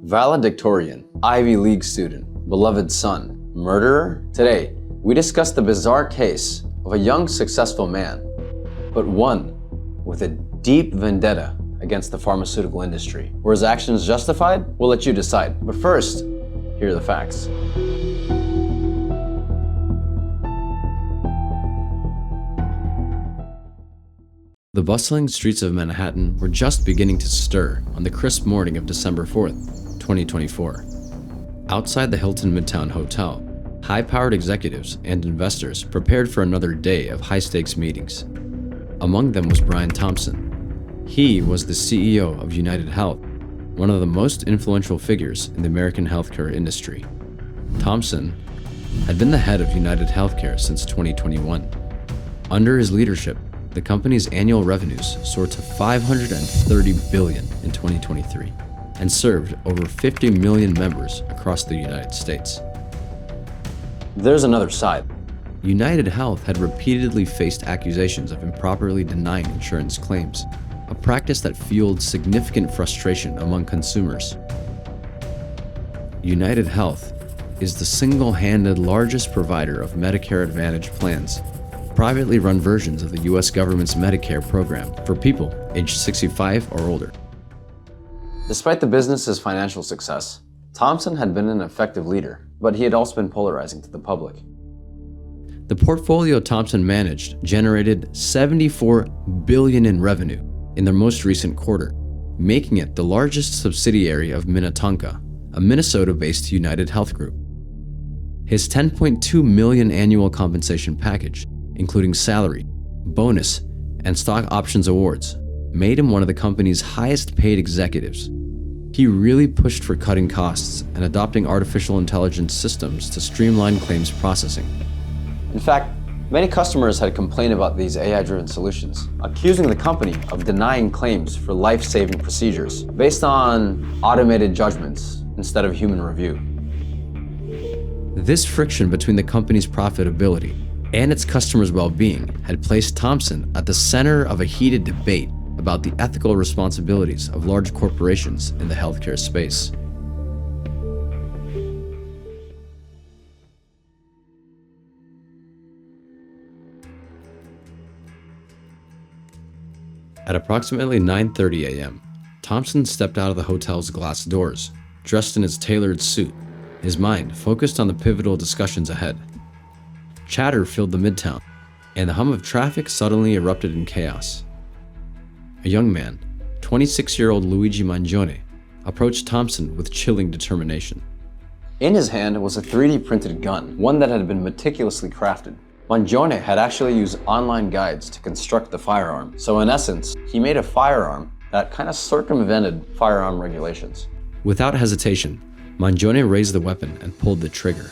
Valedictorian, Ivy League student, beloved son, murderer? Today, we discuss the bizarre case of a young, successful man, but one with a deep vendetta against the pharmaceutical industry. Were his actions justified? We'll let you decide. But first, here are the facts. The bustling streets of Manhattan were just beginning to stir on the crisp morning of December 4th, 2024. Outside the Hilton Midtown Hotel, high-powered executives and investors prepared for another day of high-stakes meetings. Among them was Brian Thompson. He was the CEO of Unitedhealth, one of the most influential figures in the American healthcare industry. Thompson had been the head of Unitedhealthcare since 2021. Under his leadership, the company's annual revenues soared to $530 billion in 2023 and served over 50 million members across the United States. There's another side. Unitedhealth had repeatedly faced accusations of improperly denying insurance claims, a practice that fueled significant frustration among consumers. Unitedhealth is the single-handed largest provider of Medicare Advantage plans, privately run versions of the U.S. government's Medicare program for people aged 65 or older. Despite the business's financial success, Thompson had been an effective leader, but he had also been polarizing to the public. The portfolio Thompson managed generated $74 billion in revenue in their most recent quarter, making it the largest subsidiary of Minnetonka, a Minnesota-based UnitedHealth group. His $10.2 million annual compensation package, including salary, bonus, and stock options awards, made him one of the company's highest-paid executives. He really pushed for cutting costs and adopting artificial intelligence systems to streamline claims processing. In fact, many customers had complained about these AI-driven solutions, accusing the company of denying claims for life-saving procedures based on automated judgments instead of human review. This friction between the company's profitability and its customers' well-being had placed Thompson at the center of a heated debate about the ethical responsibilities of large corporations in the healthcare space. At approximately 9:30 a.m., Thompson stepped out of the hotel's glass doors, dressed in his tailored suit, his mind focused on the pivotal discussions ahead. Chatter filled the Midtown, and the hum of traffic suddenly erupted in chaos. A young man, 26-year-old Luigi Mangione, approached Thompson with chilling determination. In his hand was a 3D printed gun, one that had been meticulously crafted. Mangione had actually used online guides to construct the firearm, so in essence, he made a firearm that kind of circumvented firearm regulations. Without hesitation, Mangione raised the weapon and pulled the trigger.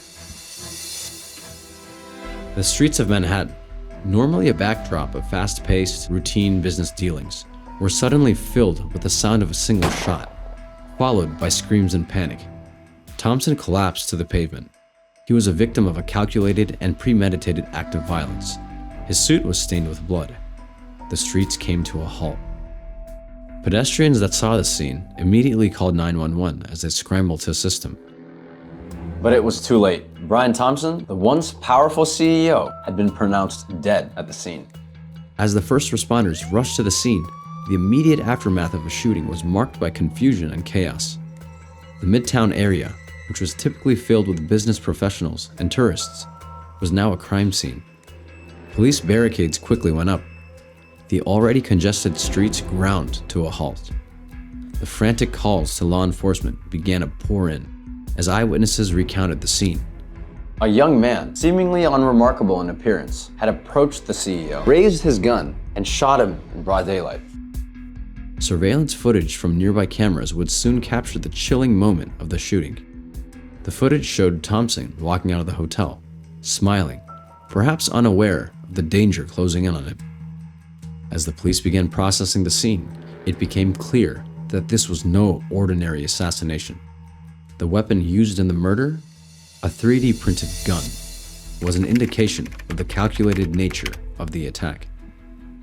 The streets of Manhattan, normally a backdrop of fast-paced, routine business dealings, were suddenly filled with the sound of a single shot, followed by screams and panic. Thompson collapsed to the pavement. He was a victim of a calculated and premeditated act of violence. His suit was stained with blood. The streets came to a halt. Pedestrians that saw the scene immediately called 911 as they scrambled to assist him. But it was too late. Brian Thompson, the once powerful CEO, had been pronounced dead at the scene. As the first responders rushed to the scene, the immediate aftermath of a shooting was marked by confusion and chaos. The Midtown area, which was typically filled with business professionals and tourists, was now a crime scene. Police barricades quickly went up. The already congested streets ground to a halt. The frantic calls to law enforcement began to pour in as eyewitnesses recounted the scene. A young man, seemingly unremarkable in appearance, had approached the CEO, raised his gun, and shot him in broad daylight. Surveillance footage from nearby cameras would soon capture the chilling moment of the shooting. The footage showed Thompson walking out of the hotel, smiling, perhaps unaware of the danger closing in on him. As the police began processing the scene, it became clear that this was no ordinary assassination. The weapon used in the murder, a 3D printed gun, was an indication of the calculated nature of the attack.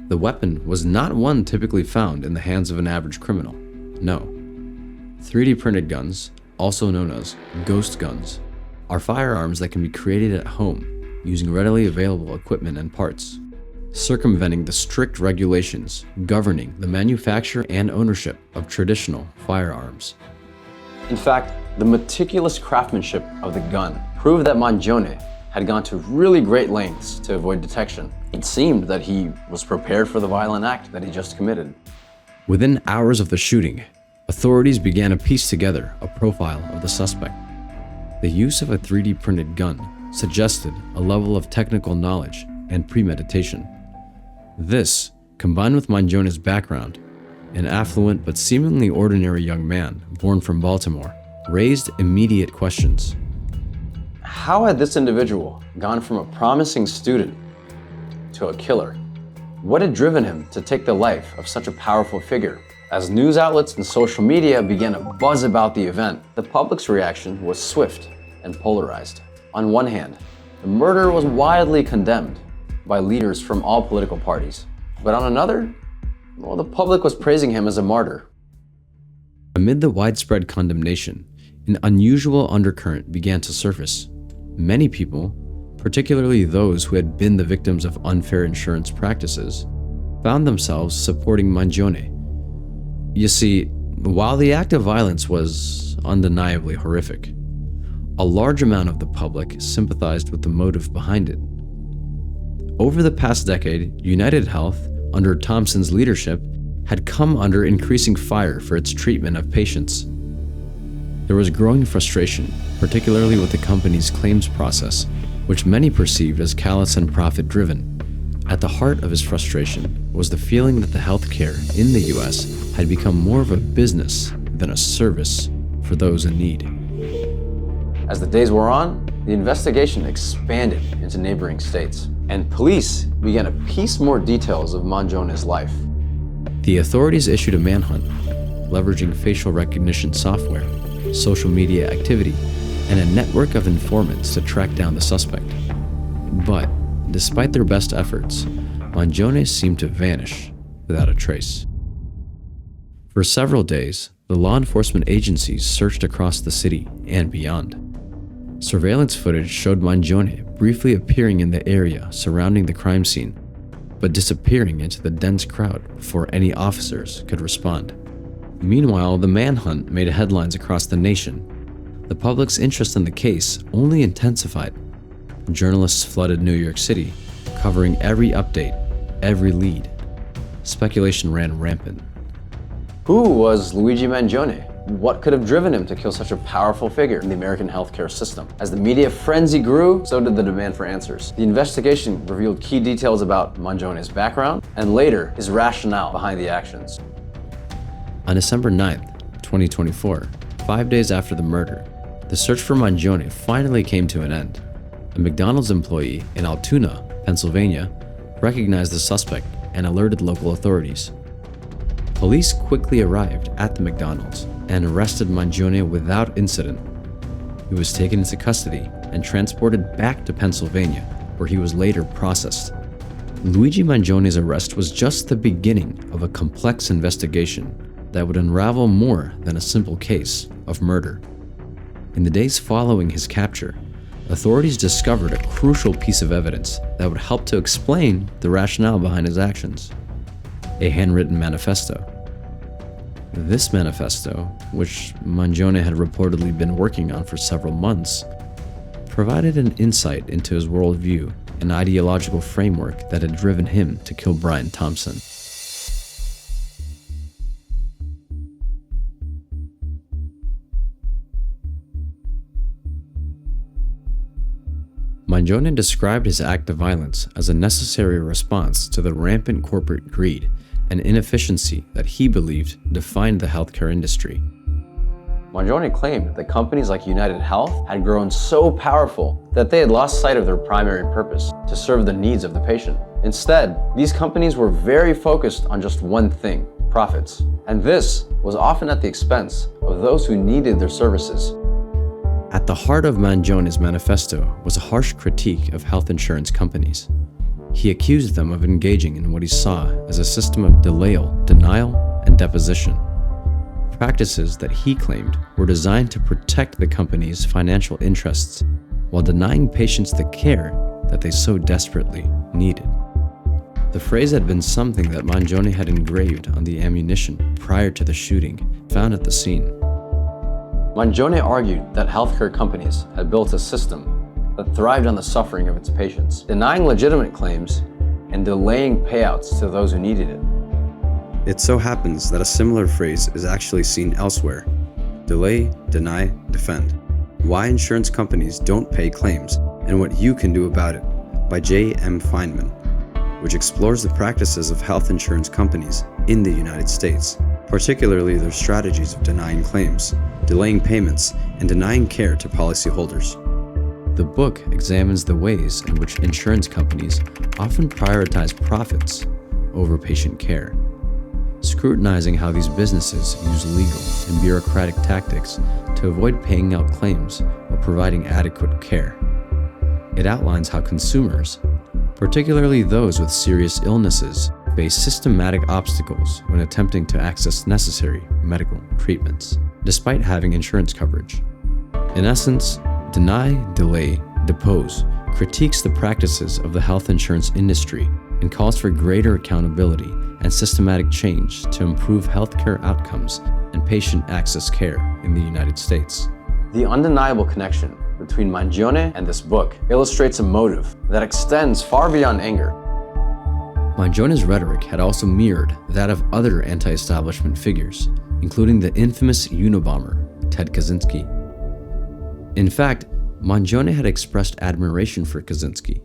The weapon was not one typically found in the hands of an average criminal. No. 3D printed guns, also known as ghost guns, are firearms that can be created at home using readily available equipment and parts, circumventing the strict regulations governing the manufacture and ownership of traditional firearms. In fact, the meticulous craftsmanship of the gun proved that Mangione had gone to really great lengths to avoid detection. It seemed that he was prepared for the violent act that he just committed. Within hours of the shooting, authorities began to piece together a profile of the suspect. The use of a 3D printed gun suggested a level of technical knowledge and premeditation. This, combined with Mangione's background, an affluent but seemingly ordinary young man born from Baltimore, raised immediate questions. How had this individual gone from a promising student to a killer? What had driven him to take the life of such a powerful figure? As news outlets and social media began to buzz about the event, the public's reaction was swift and polarized. On one hand, the murder was widely condemned by leaders from all political parties. But on another, well, the public was praising him as a martyr. Amid the widespread condemnation, an unusual undercurrent began to surface. Many people, particularly those who had been the victims of unfair insurance practices, found themselves supporting Mangione. You see, while the act of violence was undeniably horrific, a large amount of the public sympathized with the motive behind it. Over the past decade, Unitedhealth, under Thompson's leadership, had come under increasing fire for its treatment of patients. There was growing frustration, particularly with the company's claims process, which many perceived as callous and profit-driven. At the heart of his frustration was the feeling that the healthcare in the US had become more of a business than a service for those in need. As the days wore on, the investigation expanded into neighboring states, and police began to piece more details of Mangione's life. The authorities issued a manhunt, leveraging facial recognition software, social media activity, and a network of informants to track down the suspect. But despite their best efforts, Mangione seemed to vanish without a trace. For several days, the law enforcement agencies searched across the city and beyond. Surveillance footage showed Mangione briefly appearing in the area surrounding the crime scene, but disappearing into the dense crowd before any officers could respond. Meanwhile, the manhunt made headlines across the nation. The public's interest in the case only intensified. Journalists flooded New York City, covering every update, every lead. Speculation ran rampant. Who was Luigi Mangione? What could have driven him to kill such a powerful figure in the American healthcare system? As the media frenzy grew, so did the demand for answers. The investigation revealed key details about Mangione's background and later his rationale behind the actions. On December 9th, 2024, 5 days after the murder, the search for Mangione finally came to an end. A McDonald's employee in Altoona, Pennsylvania, recognized the suspect and alerted local authorities. Police quickly arrived at the McDonald's and arrested Mangione without incident. He was taken into custody and transported back to Pennsylvania, where he was later processed. Luigi Mangione's arrest was just the beginning of a complex investigation that would unravel more than a simple case of murder. In the days following his capture, authorities discovered a crucial piece of evidence that would help to explain the rationale behind his actions: a handwritten manifesto. This manifesto, which Mangione had reportedly been working on for several months, provided an insight into his worldview and ideological framework that had driven him to kill Brian Thompson. Mangione described his act of violence as a necessary response to the rampant corporate greed and inefficiency that he believed defined the healthcare industry. Mangione claimed that companies like Unitedhealth had grown so powerful that they had lost sight of their primary purpose, to serve the needs of the patient. Instead, these companies were very focused on just one thing: profits. And this was often at the expense of those who needed their services. At the heart of Mangione's manifesto was a harsh critique of health insurance companies. He accused them of engaging in what he saw as a system of denial, and deposition. practices that he claimed were designed to protect the company's financial interests while denying patients the care that they so desperately needed. The phrase had been something that Mangione had engraved on the ammunition prior to the shooting found at the scene. Mangione argued that healthcare companies had built a system that thrived on the suffering of its patients, denying legitimate claims and delaying payouts to those who needed it. It so happens that a similar phrase is actually seen elsewhere: delay, deny, defend. Why insurance companies don't pay claims and what you can do about it, by J. M. Feynman, which explores the practices of health insurance companies in the United States, particularly their strategies of denying claims, delaying payments, and denying care to policyholders. The book examines the ways in which insurance companies often prioritize profits over patient care, scrutinizing how these businesses use legal and bureaucratic tactics to avoid paying out claims or providing adequate care. It outlines how consumers, particularly those with serious illnesses, face systematic obstacles when attempting to access necessary medical treatments, despite having insurance coverage. In essence, Deny, Delay, Depose critiques the practices of the health insurance industry and calls for greater accountability and systematic change to improve healthcare outcomes and patient access care in the United States. The undeniable connection between Mangione and this book illustrates a motive that extends far beyond anger. Mangione's rhetoric had also mirrored that of other anti-establishment figures, including the infamous Unabomber, Ted Kaczynski. In fact, Mangione had expressed admiration for Kaczynski.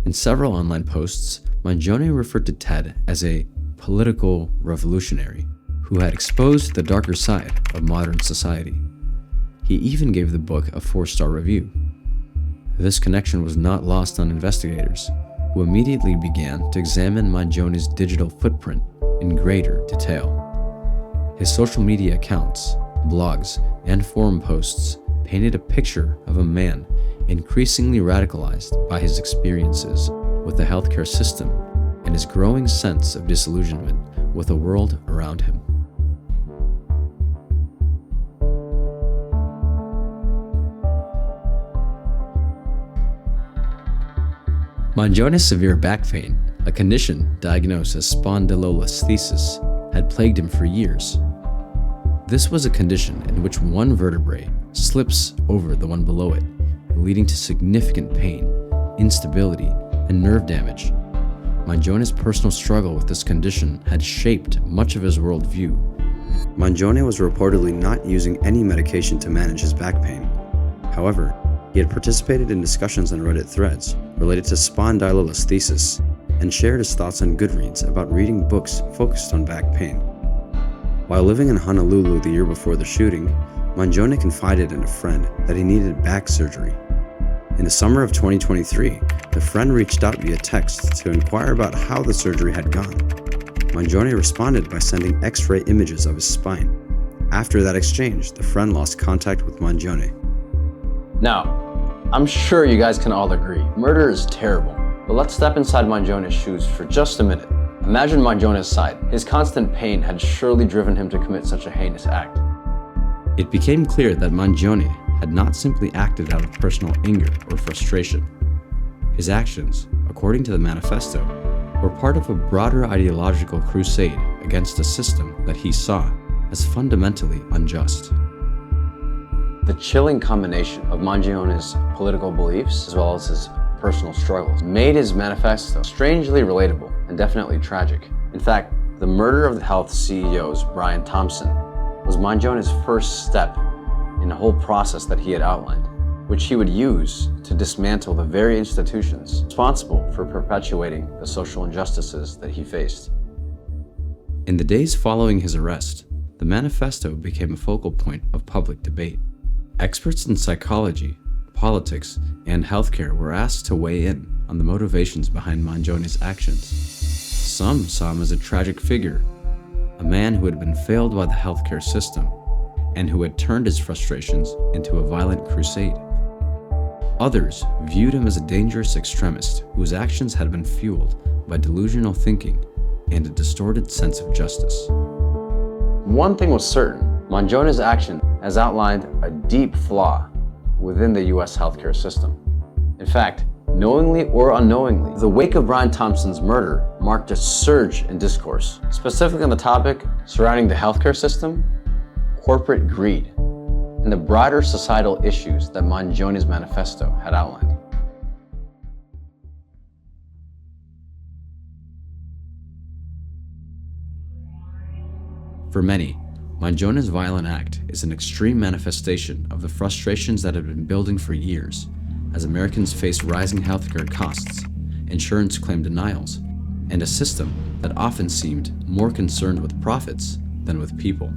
In several online posts, Mangione referred to Ted as a political revolutionary who had exposed the darker side of modern society. He even gave the book a 4-star review. This connection was not lost on investigators, who immediately began to examine Mangione's digital footprint in greater detail. His social media accounts, blogs, and forum posts painted a picture of a man increasingly radicalized by his experiences with the healthcare system and his growing sense of disillusionment with the world around him. Mangione's severe back pain, a condition diagnosed as spondylolisthesis, had plagued him for years. This was a condition in which one vertebrae slips over the one below it, leading to significant pain, instability, and nerve damage. Mangione's personal struggle with this condition had shaped much of his worldview. Mangione was reportedly not using any medication to manage his back pain. However, he had participated in discussions on Reddit threads related to spondylolisthesis and shared his thoughts on Goodreads about reading books focused on back pain. While living in Honolulu the year before the shooting, Mangione confided in a friend that he needed back surgery. In the summer of 2023, the friend reached out via text to inquire about how the surgery had gone. Mangione responded by sending X-ray images of his spine. After that exchange, the friend lost contact with Mangione. Now, I'm sure you guys can all agree, murder is terrible, but let's step inside Mangione's shoes for just a minute. Imagine Mangione's side. His constant pain had surely driven him to commit such a heinous act. It became clear that Mangione had not simply acted out of personal anger or frustration. His actions, according to the Manifesto, were part of a broader ideological crusade against a system that he saw as fundamentally unjust. The chilling combination of Mangione's political beliefs as well as his personal struggles made his manifesto strangely relatable and definitely tragic. In fact, the murder of the health CEO's Brian Thompson was Mangione's first step in a whole process that he had outlined, which he would use to dismantle the very institutions responsible for perpetuating the social injustices that he faced. In the days following his arrest, the manifesto became a focal point of public debate. Experts in psychology, politics, and healthcare were asked to weigh in on the motivations behind Mangione's actions. Some saw him as a tragic figure, a man who had been failed by the healthcare system and who had turned his frustrations into a violent crusade. Others viewed him as a dangerous extremist whose actions had been fueled by delusional thinking and a distorted sense of justice. One thing was certain, Mangione's action has outlined a deep flaw within the US healthcare system. In fact, knowingly or unknowingly, the wake of Brian Thompson's murder marked a surge in discourse, specifically on the topic surrounding the healthcare system, corporate greed, and the broader societal issues that Mangione's manifesto had outlined. For many, Mangione's violent act is an extreme manifestation of the frustrations that have been building for years as Americans face rising healthcare costs, insurance claim denials, and a system that often seemed more concerned with profits than with people.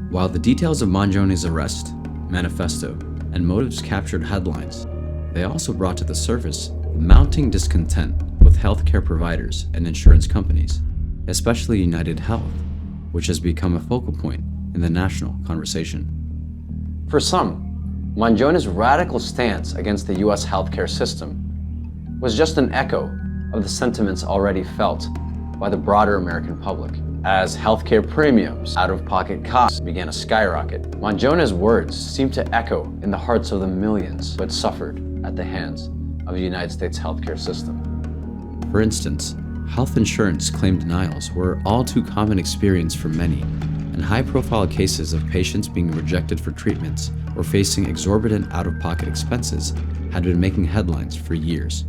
While the details of Mangione's arrest, manifesto, and motives captured headlines, they also brought to the surface mounting discontent with healthcare providers and insurance companies, especially Unitedhealth, which has become a focal point in the national conversation. For some, Mangione's radical stance against the US healthcare system was just an echo of the sentiments already felt by the broader American public. As healthcare premiums, out-of-pocket costs began to skyrocket, Mangione's words seemed to echo in the hearts of the millions who had suffered at the hands of the United States healthcare system. For instance, health insurance claim denials were all too common experience for many, and high-profile cases of patients being rejected for treatments or facing exorbitant out-of-pocket expenses had been making headlines for years.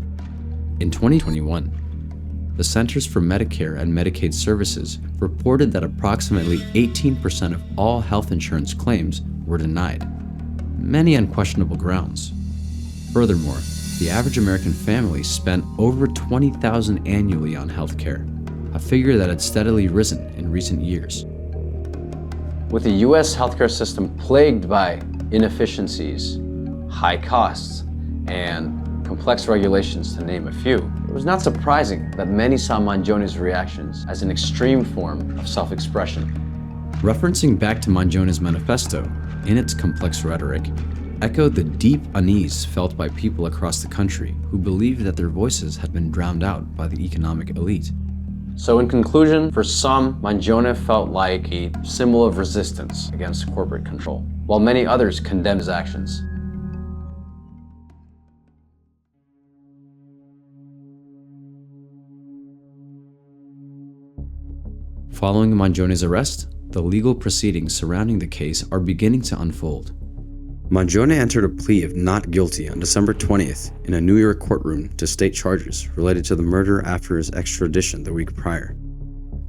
In 2021, the Centers for Medicare and Medicaid Services reported that approximately 18% of all health insurance claims were denied, many on questionable grounds. Furthermore, the average American family spent over $20,000 annually on healthcare, a figure that had steadily risen in recent years. With the US healthcare system plagued by inefficiencies, high costs, and complex regulations, to name a few, it was not surprising that many saw Mangione's reactions as an extreme form of self-expression. Referencing back to Mangione's manifesto, in its complex rhetoric, echoed the deep unease felt by people across the country who believed that their voices had been drowned out by the economic elite. So in conclusion, for some, Mangione felt like a symbol of resistance against corporate control, while many others condemned his actions. Following Mangione's arrest, the legal proceedings surrounding the case are beginning to unfold. Mangione entered a plea of not guilty on December 20th in a New York courtroom to state charges related to the murder after his extradition the week prior.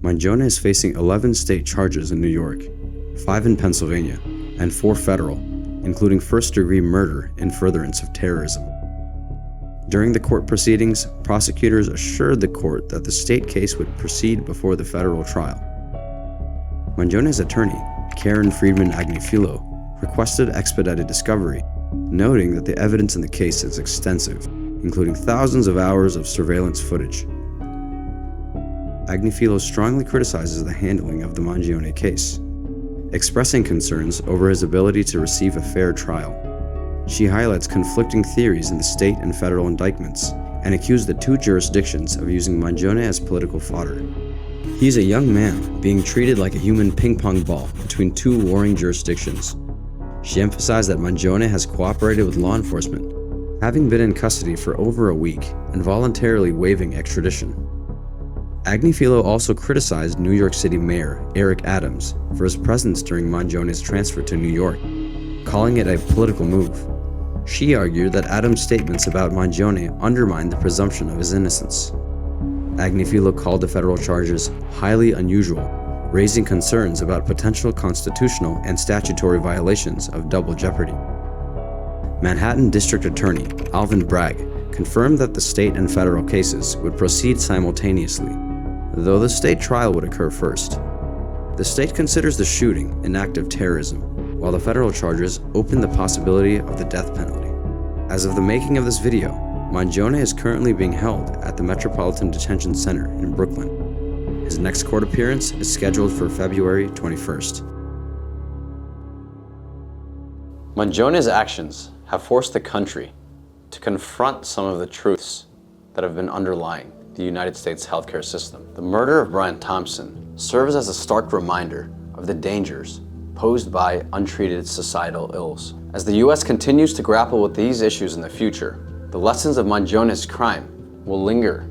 Mangione is facing 11 state charges in New York, 5 in Pennsylvania, and 4 federal, including first-degree murder in furtherance of terrorism. During the court proceedings, prosecutors assured the court that the state case would proceed before the federal trial. Mangione's attorney, Karen Friedman Agnifilo, requested expedited discovery, noting that the evidence in the case is extensive, including thousands of hours of surveillance footage. Agnifilo strongly criticizes the handling of the Mangione case, expressing concerns over his ability to receive a fair trial. She highlights conflicting theories in the state and federal indictments and accused the 2 jurisdictions of using Mangione as political fodder. He's a young man being treated like a human ping-pong ball between 2 warring jurisdictions. She emphasized that Mangione has cooperated with law enforcement, having been in custody for over a week and voluntarily waiving extradition. Agnifilo also criticized New York City Mayor Eric Adams for his presence during Mangione's transfer to New York, calling it a political move. She argued that Adams' statements about Mangione undermined the presumption of his innocence. Agnifilo called the federal charges highly unusual, raising concerns about potential constitutional and statutory violations of double jeopardy. Manhattan District Attorney Alvin Bragg confirmed that the state and federal cases would proceed simultaneously, though the state trial would occur first. The state considers the shooting an act of terrorism, while the federal charges open the possibility of the death penalty. As of the making of this video, Mangione is currently being held at the Metropolitan Detention Center in Brooklyn. His next court appearance is scheduled for February 21st. Mangione's actions have forced the country to confront some of the truths that have been underlying the United States healthcare system. The murder of Brian Thompson serves as a stark reminder of the dangers posed by untreated societal ills. As the US continues to grapple with these issues in the future, the lessons of Mangione's crime will linger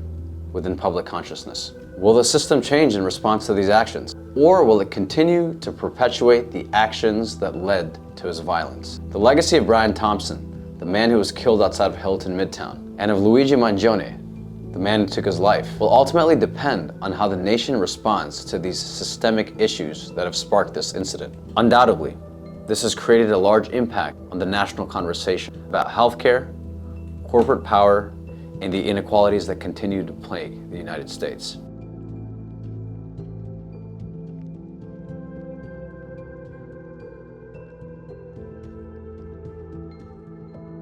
within public consciousness. Will the system change in response to these actions? Or will it continue to perpetuate the actions that led to his violence? The legacy of Brian Thompson, the man who was killed outside of Hilton Midtown, and of Luigi Mangione, the man who took his life, will ultimately depend on how the nation responds to these systemic issues that have sparked this incident. Undoubtedly, this has created a large impact on the national conversation about healthcare, corporate power, and the inequalities that continue to plague the United States.